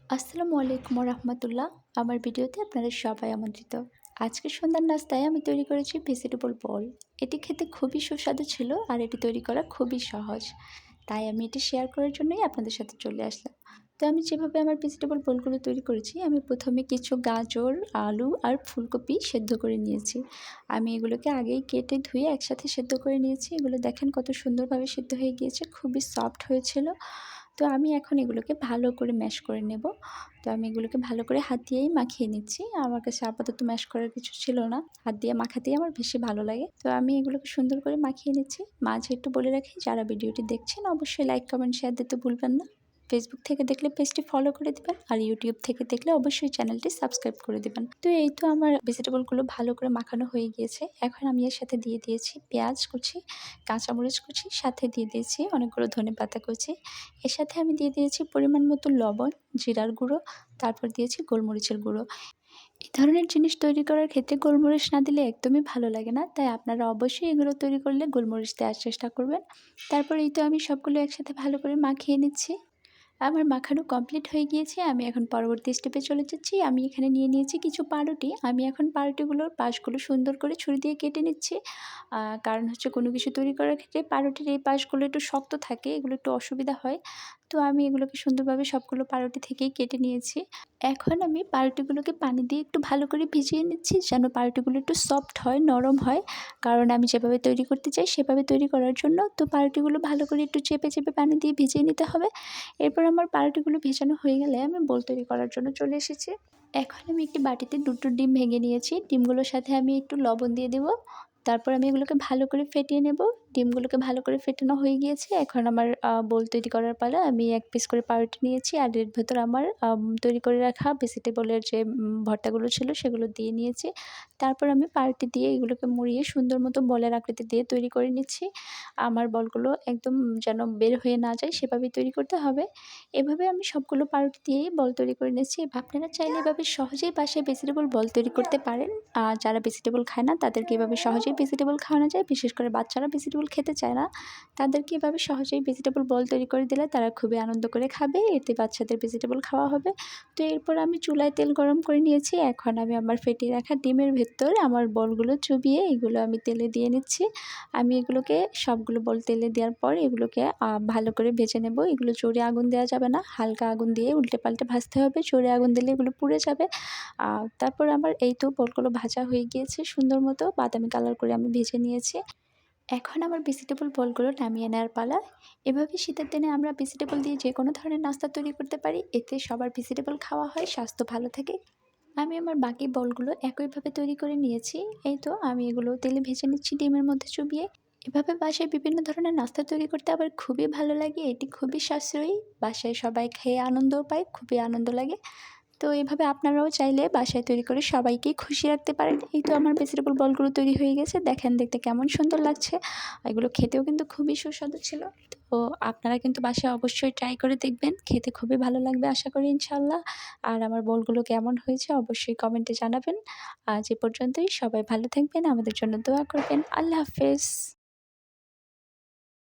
আসসালামু আলাইকুম রহমতুল্লাহ। আমার ভিডিওতে আপনাদের সবাই আমন্ত্রিত। আজকে সন্ধ্যার নাস্তায় আমি তৈরি করেছি ভেজিটেবল বল। এটি খেতে খুবই সুস্বাদু ছিল আর এটি তৈরি করা খুবই সহজ। তাই আমি এটি শেয়ার করার জন্যই আপনাদের সাথে চলে আসলাম। তো আমি যেভাবে আমার ভেজিটেবল বলগুলো তৈরি করেছি, আমি প্রথমে কিছু গাজর, আলু আর ফুলকপি সেদ্ধ করে নিয়েছি। আমি এগুলোকে আগেই কেটে ধুয়ে একসাথে সেদ্ধ করে নিয়েছি। এগুলো দেখেন কত সুন্দরভাবে সেদ্ধ হয়ে গিয়েছে, খুবই সফট হয়েছিল। তো আমি এখন এগুলোকে ভালো করে ম্যাশ করে নেব। তো আমি এগুলোকে ভালো করে হাত দিয়েই মাখিয়ে নিচ্ছি। আমার কাছে আপাতত ম্যাশ করার কিছু ছিল না। হাত দিয়ে মাখাতেই আমার বেশি ভালো লাগে। তো আমি এগুলোকে সুন্দর করে মাখিয়ে নিচ্ছি। মাঝে একটু বলে রাখি, যারা ভিডিওটি দেখছেন অবশ্যই লাইক, কমেন্ট, শেয়ার দিতে ভুলবেন না। ফেসবুক থেকে দেখলে পেজটি ফলো করে দিবেন, আর ইউটিউব থেকে দেখলে অবশ্যই চ্যানেলটি সাবস্ক্রাইব করে দিবেন। তো এই তো আমার ভেজিটেবলগুলো ভালো করে মাখানো হয়ে গিয়েছে। এখন আমি এর সাথে দিয়ে দিয়েছি পেঁয়াজ কুচি, কাঁচামরিচ কুচি, সাথে দিয়ে দিয়েছি অনেকগুলো ধনেপাতা কুচি। এর সাথে আমি দিয়ে দিয়েছি পরিমাণ মতো লবণ, জিরার গুঁড়ো, তারপর দিয়েছি গোলমরিচের গুঁড়ো। এই ধরনের জিনিস তৈরি করার ক্ষেত্রে গোলমরিচ না দিলে একদমই ভালো লাগে না। তাই আপনারা অবশ্যই এগুলো তৈরি করলে গোলমরিচ দেওয়ার চেষ্টা করবেন। তারপর এই তো আমি সবগুলো একসাথে ভালো করে মাখিয়ে নিচ্ছি। আমার মাখানো কমপ্লিট হয়ে গিয়েছে। আমি এখন পরবর্তী স্টেপে চলে যাচ্ছি। আমি এখানে নিয়ে নিয়েছি কিছু পাউরুটি। আমি এখন পাউরুটিগুলোর পাশগুলো সুন্দর করে ছুরি দিয়ে কেটে নিচ্ছি। কারণ হচ্ছে কোনো কিছু তৈরি করার ক্ষেত্রে পাউরুটির এই পাশগুলো একটু শক্ত থাকে, এগুলো একটু অসুবিধা হয়। তো আমি এগুলোকে সুন্দরভাবে সবগুলো পাউরুটি থেকেই কেটে নিয়েছি। এখন আমি পাউরুটিগুলোকে পানি দিয়ে একটু ভালো করে ভিজিয়ে নিচ্ছি, যেন পাউরুটিগুলো একটু সফট হয়, নরম হয়। কারণ আমি যেভাবে তৈরি করতে চাই সেভাবে তৈরি করার জন্য তো পাউরুটিগুলো ভালো করে একটু চেপে চেপে পানি দিয়ে ভিজিয়ে নিতে হবে। এরপর আমার পাউরুটিগুলো ভেজানো হয়ে গেলে আমি বোল তৈরি করার জন্য চলে এসেছি। এখন আমি একটি বাটিতে ২টো ডিম ভেঙে নিয়েছি। ডিমগুলোর সাথে আমি একটু লবণ দিয়ে দেবো। তারপর আমি এগুলোকে ভালো করে ফেটিয়ে নেব। ডিমগুলোকে ভালো করে ফেটানো হয়ে গিয়েছে। এখন আমার বোল তৈরি করার পালা। আমি ১ পিস করে পাউরুটি নিয়েছি আর এর ভেতর আমার তৈরি করে রাখা ভেজিটেবলের যে ভর্তাগুলো ছিল সেগুলো দিয়ে নিয়েছি। তারপর আমি পাউরুটি দিয়ে এগুলোকে মুড়িয়ে সুন্দর মতো বলের আকৃতি দিয়ে তৈরি করে নিচ্ছি। আমার বলগুলো একদম যেন বের হয়ে না যায় সেভাবেই তৈরি করতে হবে। এভাবে আমি সবগুলো পাউরুটি দিয়েই বল তৈরি করে নিয়েছি। আপনারা চাইলে এভাবে সহজেই বাসায় ভেজিটেবল বল তৈরি করতে পারেন। যারা ভেজিটেবল খায় না তাদেরকে এভাবে সহজেই ভেজিটেবল খাওয়ানো যায়। বিশেষ করে বাচ্চারা ভেজিটেবল খেতে চায় না, তাদেরকে এভাবে সহজেই ভেজিটেবল বল তৈরি করে দিলে তারা খুবই আনন্দ করে খাবে। এতে বাচ্চাদের ভেজিটেবল খাওয়া হবে। তো এরপর আমি চুলায় তেল গরম করে নিয়েছি। এখন আমি আমার ফেটিয়ে রাখা ডিমের ভেতর আমার বলগুলো চুবিয়ে এগুলো আমি তেলে দিয়ে নিচ্ছি। আমি এগুলোকে সবগুলো বল তেলে দেওয়ার পর এগুলোকে ভালো করে ভেজে নেব। এগুলো জোরে আগুন দেওয়া যাবে না, হালকা আগুন দিয়ে উল্টে পাল্টে ভাজতে হবে। জোরে আগুন দিলে এগুলো পুড়ে যাবে। তারপর আমার এই তো বলগুলো ভাজা হয়ে গিয়েছে, সুন্দর মতো বাদামি কালার করে আমি ভেজে নিয়েছি। এখন আমার ভেজিটেবল বলগুলো নামিয়ে নেওয়ার পালা। এভাবে শীতের দিনে আমরা ভেজিটেবল দিয়ে যে কোনো ধরনের নাস্তা তৈরি করতে পারি। এতে সবার ভেজিটেবল খাওয়া হয়, স্বাস্থ্য ভালো থাকে। আমি আমার বাকি বলগুলো একইভাবে তৈরি করে নিয়েছি। এই তো আমি এগুলো তেলে ভেজে নিচ্ছি ডিমের মধ্যে চুবিয়ে। এভাবে বাসায় বিভিন্ন ধরনের নাস্তা তৈরি করতে আবার খুবই ভালো লাগে। এটি খুবই সাশ্রয়ী। বাসায় সবাই খেয়ে আনন্দও পায়, খুবই আনন্দ লাগে। তো এভাবে আপনারাও চাইলে বাসায় তৈরি করে সবাইকেই খুশি রাখতে পারেন। এই তো আমার ভেজিটেবল বলগুলো তৈরি হয়ে গেছে। দেখেন দেখতে কেমন সুন্দর লাগছে। এগুলো খেতেও কিন্তু খুবই সুস্বাদু ছিল। তো আপনারা কিন্তু বাসায় অবশ্যই ট্রাই করে দেখবেন। খেতে খুবই ভালো লাগবে আশা করি ইনশাআল্লাহ। আর আমার বলগুলো কেমন হয়েছে অবশ্যই কমেন্টে জানাবেন। আজ এ পর্যন্তই। সবাই ভালো থাকবেন, আমাদের জন্য দোয়া করবেন। আল্লাহ হাফেজ।